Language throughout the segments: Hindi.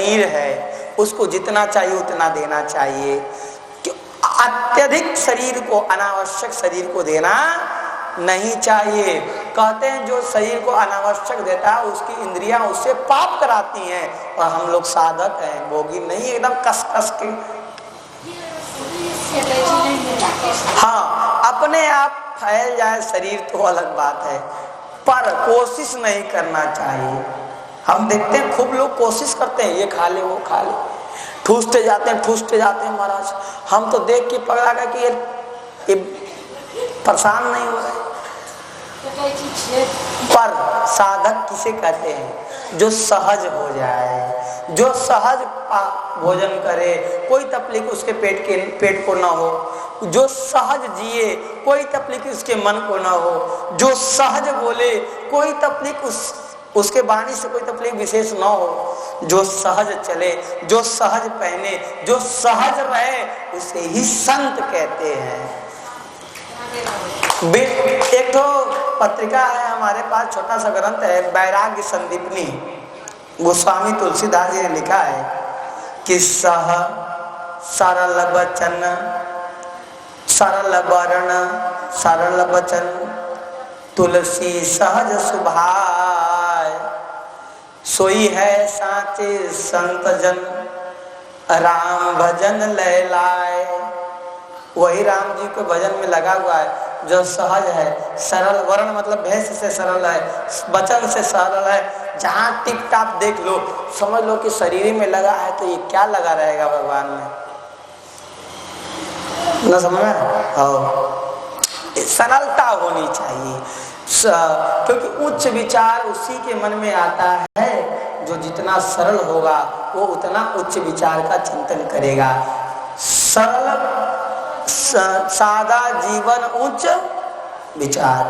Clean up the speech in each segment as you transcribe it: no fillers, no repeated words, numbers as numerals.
शरीर है उसको जितना चाहिए उतना देना चाहिए। अत्यधिक शरीर को, अनावश्यक शरीर को देना नहीं चाहिए। कहते हैं जो शरीर को अनावश्यक देता है उसकी इंद्रियां उससे पाप कराती हैं, और हम लोग साधक हैं, भोगी नहीं, एकदम कस कस के। हाँ, अपने आप फैल जाए शरीर तो अलग बात है, पर कोशिश नहीं करना चाहिए। हम देखते हैं खूब लोग कोशिश करते हैं, ये खा ले वो खा ले, ठूसते जाते हैं महाराज। हम तो देख के पकड़ा गया कि ये परेशान नहीं हो रहे। पर साधक किसे कहते हैं? जो सहज हो जाए, जो सहज भोजन करे, कोई तकलीफ उसके पेट को ना हो, जो सहज जिए, कोई तकलीफ उसके मन को ना हो, जो सहज बोले, कोई तकलीफ उसके वाणी से कोई तकलीफ विशेष ना हो, जो सहज चले, जो सहज पहने, जो सहज रहे, उसे ही संत कहते हैं। एक तो पत्रिका है हमारे पास, छोटा सा ग्रंथ है, वैराग्य संदीपनी, गोस्वामी तुलसीदास जी ने लिखा है कि सरल वचन, सरल वर्ण, सरल वचन, तुलसी सहज सुभाय, सोई है साचे संत जन, राम भजन लय लाए। वही राम जी के भजन में लगा हुआ है जो सहज है। सरल वर्ण मतलब भेष से सरल है, वचन से सरल है। जहाँ टिप टाप देख लो, समझ लो कि शरीर में लगा है, तो ये क्या लगा रहेगा भगवान में, ना समझ में? सरलता होनी चाहिए, क्योंकि उच्च विचार उसी के मन में आता है जो जितना सरल होगा वो उतना उच्च विचार का चिंतन करेगा। सरल सादा जीवन उच्च विचार,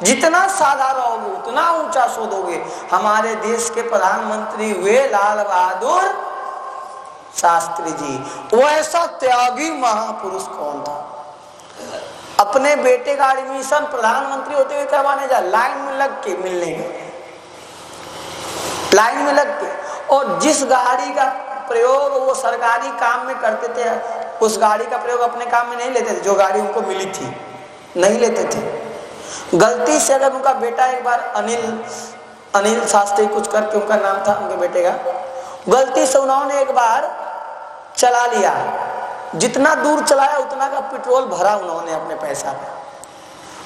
जितना सादा रहोगे उतना ऊंचा सोधोगे। हमारे देश के प्रधानमंत्री हुए लाल बहादुर शास्त्री जी, वो ऐसा त्यागी महापुरुष कौन था? अपने बेटे का एडमिशन प्रधानमंत्री होते हुए करवाने जा, लाइन में लग के मिलने गए, लाइन में लग के, और जिस गाड़ी का प्रयोग वो सरकारी काम में करते थे, उस गाड़ी का प्रयोग अपने काम में नहीं लेते थे। जो गाड़ी उनको मिली थी नहीं लेते थे। गलती से अगर उनका बेटा एक बार अनिल शास्त्री कुछ करके उनका नाम था उनके बेटे का, गलती से उन्होंने एक बार चला लिया, जितना दूर चलाया उतना का पेट्रोल भरा उन्होंने अपने पैसा पे।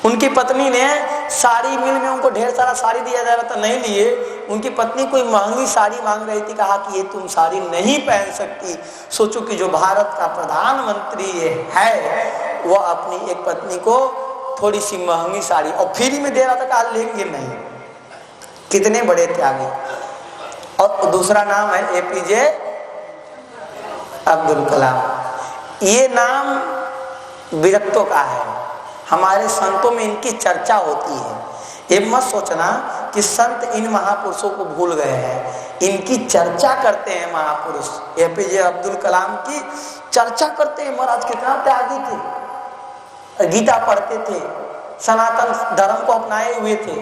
उनकी पत्नी ने साड़ी मिल में उनको ढेर सारा साड़ी दिया जा रहा था, नहीं लिए। उनकी पत्नी कोई महंगी साड़ी मांग रही थी, कहा कि ये तुम साड़ी नहीं पहन सकती। सोचो कि जो भारत का प्रधानमंत्री है वो अपनी एक पत्नी को थोड़ी सी महंगी साड़ी और फ्री में दे रहा था, कहा लेंगे नहीं। कितने बड़े त्यागी। और दूसरा नाम है एपीजे अब्दुल कलाम। ये नाम विरक्तों का है, हमारे संतों में इनकी चर्चा होती है। ये मत सोचना कि संत इन महापुरुषों को भूल गए हैं, इनकी चर्चा करते हैं महापुरुष। एपीजे अब्दुल कलाम की चर्चा करते हैं। महाराज कितना त्यागी थे, गीता पढ़ते थे, सनातन धर्म को अपनाए हुए थे,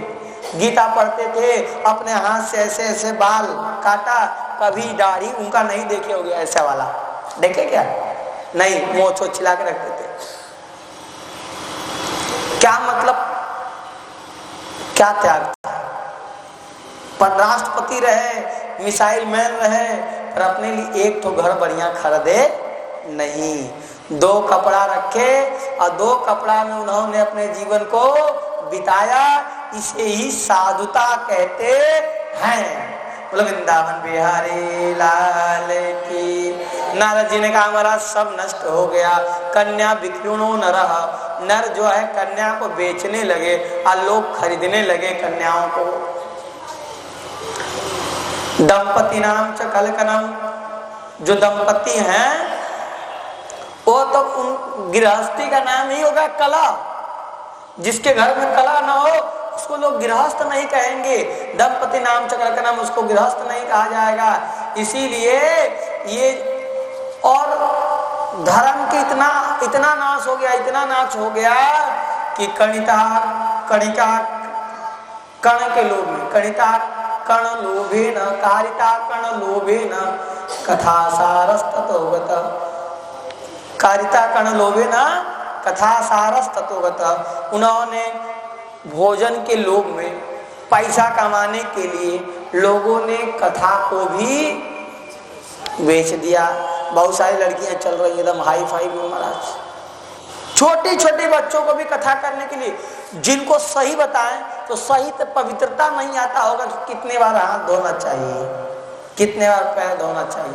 गीता पढ़ते थे, अपने हाथ से ऐसे ऐसे बाल काटा, कभी दाढ़ी उनका नहीं देखे होगे, ऐसा वाला देखे क्या? नहीं, मोछ छिला के रखते थे। क्या मतलब, क्या त्याग था? पर राष्ट्रपति रहे, मिसाइल मैन रहे, पर अपने लिए एक तो घर बढ़िया खरीदे नहीं। 2 कपड़ा रखे और 2 कपड़ा में उन्होंने अपने जीवन को बिताया। इसे ही साधुता कहते हैं। बोलो वृंदावन बिहारी लाल की। नारद जी ने कहा हमारा सब नष्ट हो गया, कन्या बिक्रुणो न रहा। नर जो है कन्या को बेचने लगे और लोग खरीदने लगे कन्याओं को। दंपति नाम च कलकनम, जो दंपति हैं वो तो उन गृहस्थी का नाम ही होगा कला। जिसके घर में कला ना हो उसको लोग गृहस्थ नहीं कहेंगे। दंपति नाम च कलकनम, उसको गृहस्थ नहीं कहा जाएगा। इसीलिए ये और धर्म की इतना नाश हो गया, इतना नाश हो गया कि कणिका कण के लोभ में, कणिता कण लोभे न, कारिता कण लोभे न, कथा सारस्ततोगत। कारिता कर्ण लोभे न कथा सारस्ततोगत। उन्होंने भोजन के लोभ में, पैसा कमाने के लिए लोगों ने कथा को भी बेच दिया। बहुत सारी लड़कियां चल रही एकदम हाई फाई में महाराज, छोटे छोटे बच्चों को भी कथा करने के लिए, जिनको सही बताएं तो सही तो पवित्रता नहीं आता होगा कि कितने बार हाथ धोना चाहिए, कितने बार पैर धोना चाहिए,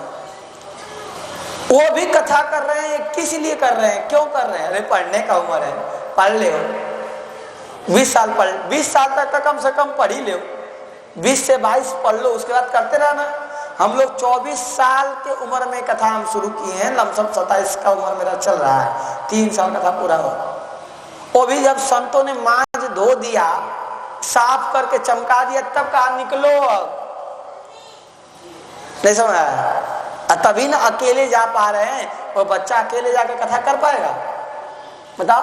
वो भी कथा कर रहे हैं। किस लिए कर रहे हैं, क्यों कर रहे हैं? अरे पढ़ने का उम्र है, पढ़ ले, 20 साल पढ़, 20 साल तक का कम से कम पढ़ ही ले, 20 से 22 पढ़ लो, उसके बाद करते रहना। हम लोग 24 साल के उम्र में कथा हम शुरू किए हैं, लमसम 27 का उम्र मेरा चल रहा है, 3 साल कथा पूरा हो। वो भी जब संतों ने मांझ धो दिया, साफ करके चमका दिया, तब कहा निकलो अब, नहीं समझ आया? तभी ना अकेले जा पा रहे हैं। वो बच्चा अकेले जाकर कथा कर पाएगा? बताओ,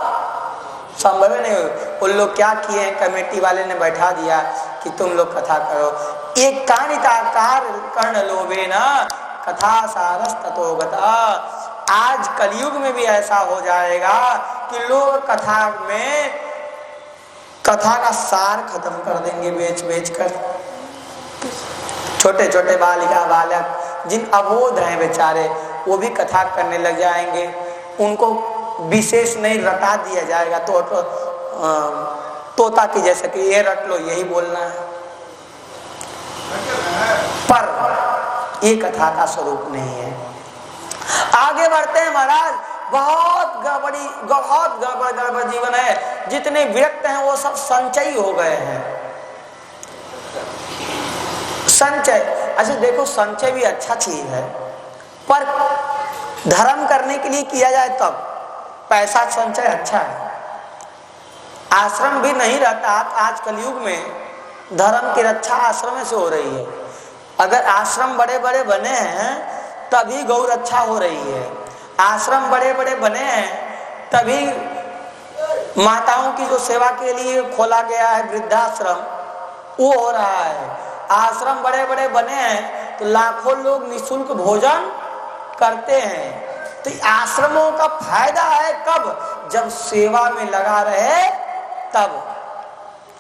संभव नहीं हो। उन लोग क्या किए हैं, कमेटी वाले ने बैठा दिया कि तुम लोग कथा करो। एक कारिताकार कर्ण लोभे न कथा सारस्ततोगत। आज कलयुग में भी ऐसा हो जाएगा कि लोग कथा में कथा का सार खत्म कर देंगे बेच बेच कर। छोटे छोटे बालिका बालक जिन अबोध हैं बेचारे, वो भी कथा करने लग जाएंगे। उनको विशेष नहीं रटा दिया जाएगा तो तोता की जैसे कि ये रट लो, यही बोलना है, पर ये कथा का स्वरूप नहीं है। आगे बढ़ते हैं महाराज। बहुत गड़बड़ जीवन है। जितने विरक्त हैं वो सब संचयी हो गए हैं। संचय, अच्छा देखो, संचय भी अच्छा चीज है, पर धर्म करने के लिए किया जाए तब पैसा संचय अच्छा है। आश्रम भी नहीं रहता आज कलयुग में, धर्म की रक्षा आश्रम से हो रही है। अगर आश्रम बड़े बड़े बने हैं तभी गौ रक्षा हो रही है। आश्रम बड़े बड़े बने हैं तभी माताओं की जो सेवा के लिए खोला गया है वृद्धाश्रम, वो हो रहा है। आश्रम बड़े बड़े बने हैं तो लाखों लोग निःशुल्क भोजन करते हैं। तो आश्रमों का फायदा है कब? जब सेवा में लगा रहे तब।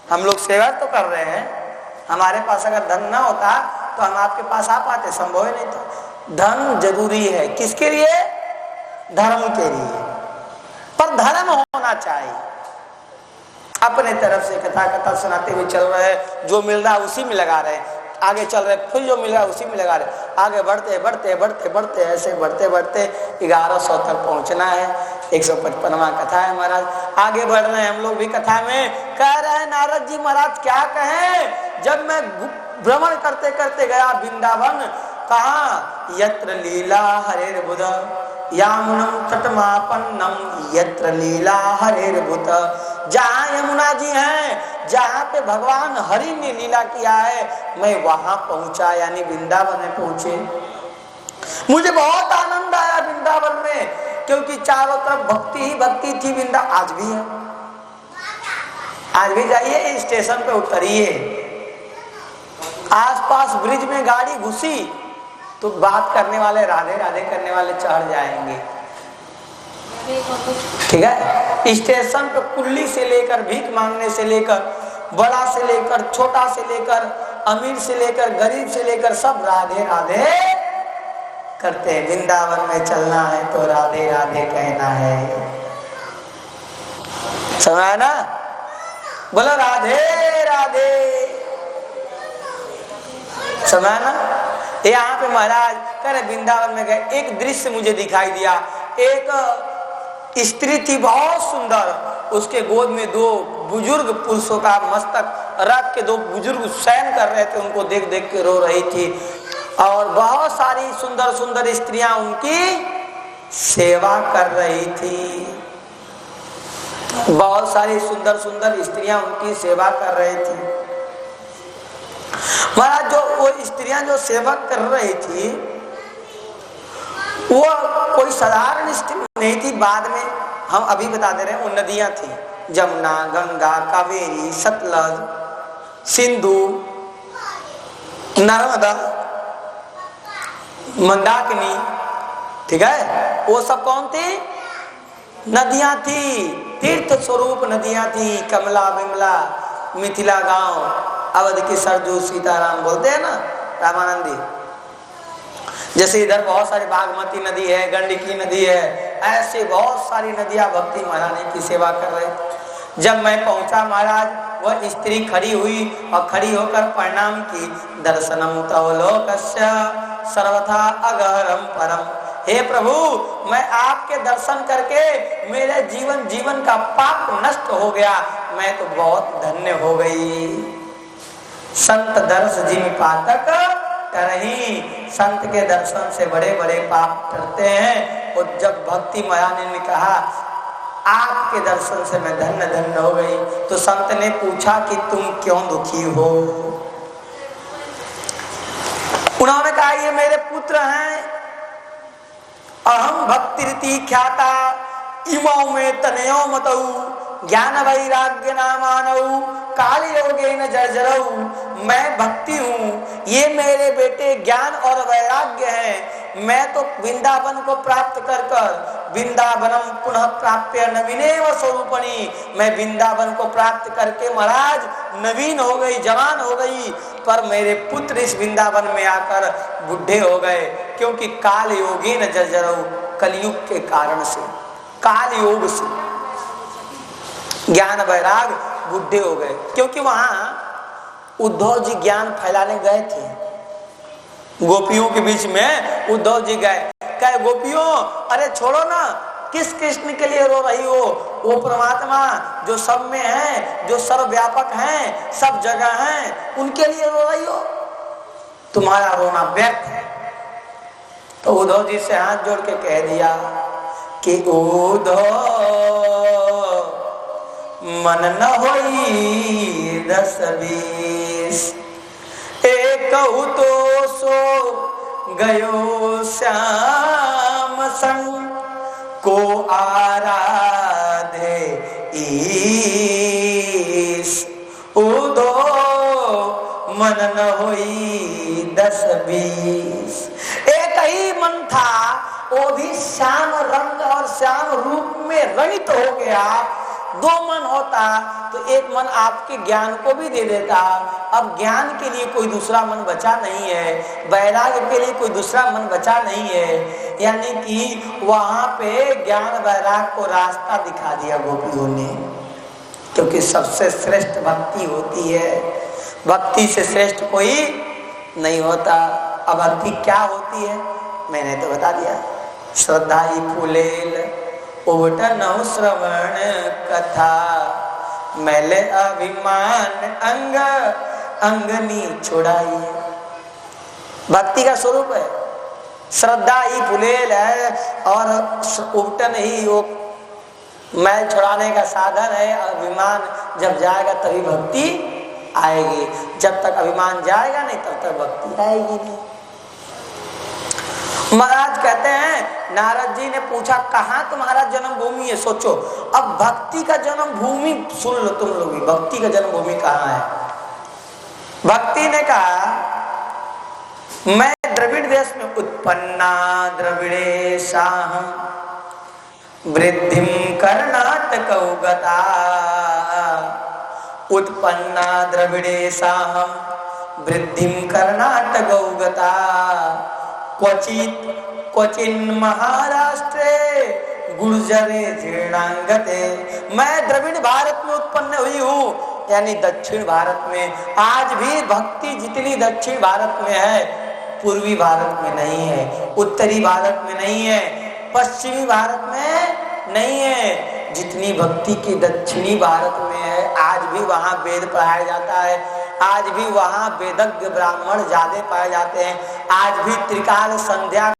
हम लोग सेवा तो कर रहे हैं, हमारे पास अगर धन ना होता तो हम आपके पास आ पाते? संभव ही नहीं था। धन जरूरी है किसके लिए? धर्म के लिए, पर धर्म होना चाहिए। अपने तरफ से कथा कथा सुनाते हुए चल रहे हैं, जो मिल रहा है उसी में लगा रहे हैं, आगे चल रहे, फिर जो मिल रहा है उसी में लगा रहे, आगे बढ़ते बढ़ते बढ़ते बढ़ते ऐसे बढ़ते बढ़ते 1100 तक पहुंचना है। 155वां कथा है महाराज। आगे बढ़ रहे हैं हम लोग भी कथा में। कह रहे हैं नारद जी महाराज क्या कहें, जब मैं भ्रमण करते करते गया वृंदावन, कहा यत्र लीला हरेर्बुध यामुनम तटमापन्नम यत्र लीला हरेर्बुध। जहाँ यमुना जी हैं, जहाँ पे भगवान हरि ने लीला किया है, मैं वहां पहुंचा, यानी वृंदावन में पहुंचे। मुझे बहुत आनंद आया वृंदावन में, क्योंकि चारों तरफ भक्ति ही भक्ति थी। आज भी है, आज भी जाइए स्टेशन पे उतरिए, आसपास ब्रिज में गाड़ी घुसी तो बात करने वाले, राधे राधे करने वाले चढ़ जाएंगे। ठीक है, स्टेशन पे कुल्ली से लेकर, भीख मांगने से लेकर, बड़ा से लेकर छोटा से लेकर, अमीर से लेकर गरीब से लेकर, सब राधे राधे करते हैं। वृंदावन में चलना है तो राधे राधे कहना है। समझा ना? बोलो राधे राधे। समझा ना? यहाँ पे महाराज करे वृंदावन में गए, एक दृश्य मुझे दिखाई दिया। एक स्त्री थी बहुत सुंदर, उसके गोद में 2 बुजुर्ग पुरुषों का मस्तक रख के 2 बुजुर्ग शयन कर रहे थे। उनको देख देख के रो रही थी, और बहुत सारी सुंदर सुंदर स्त्रियां उनकी सेवा कर रही थी। बहुत सारी सुंदर सुंदर स्त्रियां उनकी सेवा कर रही थी। महाराज जो वो स्त्रियां जो सेवा कर रही थी, वो कोई साधारण स्त्री नहीं थी। बाद में हम अभी बता दे रहे हैं, वो नदियां थी, जमुना, गंगा, कावेरी, सतलज, सिंधु, नर्मदा, मंदाकिनी, ठीक है, वो सब कौन थी? नदियां थी, तीर्थ स्वरूप नदियां थी। कमला, विमला, मिथिला गांव, अवध की सरजू, सीताराम बोलते हैं ना रामानंदी। जैसे इधर बहुत सारी बागमती नदी है, गंडकी नदी है, ऐसे बहुत सारी नदियां भक्ति महारानी की सेवा कर रहे। जब मैं पहुंचा महाराज, वह स्त्री खड़ी हुई और खड़ी होकर प्रणाम की। दर्शनम तव लोकस्य सर्वथा अगहरम परम। हे प्रभु, मैं आपके दर्शन करके मेरे जीवन का पाप नष्ट हो गया, मैं तो बहुत धन्य हो गई। संत दर्श जिम पातक करही, संत के दर्शन से बड़े बड़े पाप टरते हैं। और जब भक्ति महारानी ने कहा आपके दर्शन से मैं धन्य धन्य हो गई, तो संत ने पूछा कि तुम क्यों दुखी हो? उन्होंने कहा ये मेरे पुत्र हैं, अहम भक्ति रीति ख्याता इमौ में तनयो मतऊ ज्ञान वैराग्य नामानऊ काल योगे न जर्जरऊ। मैं भक्ति हूँ, ये मेरे बेटे ज्ञान और वैराग्य हैं। मैं तो वृंदावन को प्राप्त कर कर वृंदावनम पुनः प्राप्य नवीनेव स्वरूपणी, मैं वृंदावन को प्राप्त करके महाराज नवीन हो गई, जवान हो गई। पर मेरे पुत्र इस वृंदावन में आकर बुढ़े हो गए, क्योंकि काल योगे न जर्जरऊ, कलयुग के कारण से, काल योग से ज्ञान वैराग बुढ़े हो गए। क्योंकि वहां उद्धव जी ज्ञान फैलाने गए थे, गोपियों के बीच में उद्धव जी गए, कहे गोपियों अरे छोड़ो ना, किस कृष्ण के लिए रो रही हो? वो परमात्मा जो सब में है, जो सर्वव्यापक हैं, सब जगह हैं, उनके लिए रो रही हो, तुम्हारा रोना व्यर्थ है। तो उद्धव जी से हाथ जोड़ के कह दिया कि उद्धव मन न होई 10-20, एक तो सो गयो श्याम संग को आराधे ईश। उदो मन न होई 10-20, एक ही मन था, वो भी श्याम रंग और श्याम रूप में रंगित हो गया। दो मन होता तो एक मन आपके ज्ञान को भी दे देता। अब ज्ञान के लिए कोई दूसरा मन बचा नहीं है, वैराग्य के लिए कोई दूसरा मन बचा नहीं है। यानी कि वहां पे ज्ञान वैराग को रास्ता दिखा दिया गोपियों ने, क्योंकि सबसे श्रेष्ठ भक्ति होती है, भक्ति से श्रेष्ठ कोई नहीं होता। अब भक्ति क्या होती है मैंने तो बता दिया। श्रद्धा ही फूलेल उबटनौ श्रवण कथा, मैले अभिमान अंग अंगनी छुड़ाई। भक्ति का स्वरूप है, श्रद्धा ही फुलेल है और उबटन ही वो मैल छुड़ाने का साधन है। अभिमान जब जाएगा तभी भक्ति आएगी, जब तक अभिमान जाएगा नहीं तब तक भक्ति आएगी नहीं। महाराज कहते हैं, नारद जी ने पूछा कहाँ तुम्हारा जन्म भूमि है? सोचो, अब भक्ति का जन्म भूमि सुन लो तुम लोग, भक्ति का जन्म भूमि कहाँ है? भक्ति ने कहा मैं द्रविड़ देश में उत्पन्ना द्रविड़े साहम वृद्धिम कर्नाटक गता। उत्पन्ना द्रविड़े साहम वृद्धिम कर्नाटक गता, क्वचिन महाराष्ट्रे गुर्जरे जीर्णांगते। मैं द्रविड़ भारत में उत्पन्न हुई हूँ, यानी दक्षिण भारत में। आज भी भक्ति जितनी दक्षिण भारत में है, पूर्वी भारत में नहीं है, उत्तरी भारत में नहीं है, पश्चिमी भारत में नहीं है। जितनी भक्ति की दक्षिणी भारत में है, आज भी वहाँ वेद पढ़ाया जाता है, आज भी वहाँ वेदज्ञ ब्राह्मण ज्यादा पाए जाते हैं, आज भी त्रिकाल संध्या